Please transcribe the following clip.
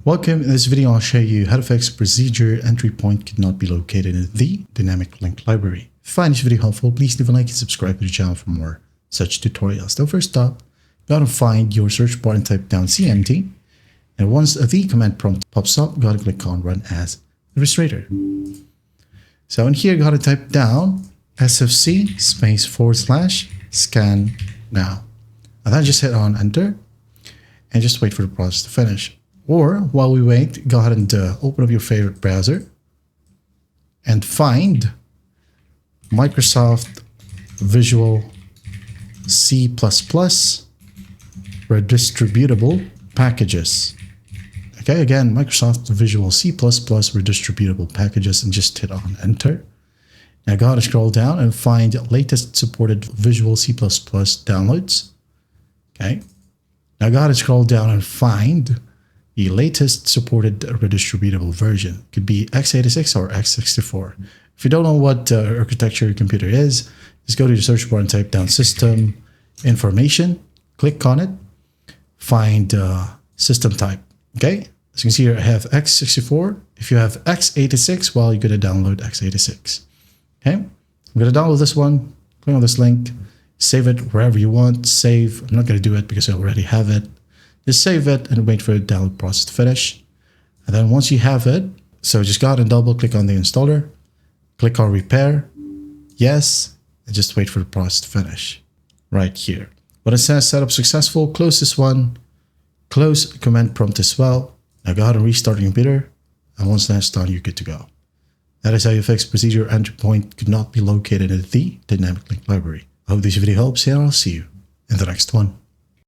Welcome. In this video, I'll show you how to fix procedure entry point could not be located in the dynamic link library. If you find this video helpful, please leave a like and subscribe to the channel for more such tutorials. Now, first up, you gotta find your search bar and type down CMD. And once the command prompt pops up, you gotta click on Run as Administrator. So in here, you gotta type down sfc /scan now. And then just hit on Enter and just wait for the process to finish. Or while we wait, go ahead and open up your favorite browser and find Microsoft Visual C++ redistributable packages. Okay, again, Microsoft Visual C++ redistributable packages, and just hit on Enter. Now go ahead and scroll down and find latest supported Visual C++ downloads. Okay. Now go ahead and scroll down and find the latest supported redistributable version. Could be x86 or x64. If you don't know what architecture your computer is, just go to your search bar and type down System Information, click on it, find system type. Okay, as you can see here, I have x64. If you have x86, well, you're going to download x86. Okay, I'm going to download this one, click on this link, save it wherever you want, save. I'm not going to do it because I already have it. Just save it and wait for the download process to finish. And then once you have it, so just go ahead and double click on the installer, click on repair, yes, and just wait for the process to finish right here. When it says setup successful, close this one, close command prompt as well. Now go ahead and restart your computer. And once that's done, you're good to go. That is how you fix procedure entry point could not be located in the dynamic link library. I hope this video helps, and I'll see you in the next one.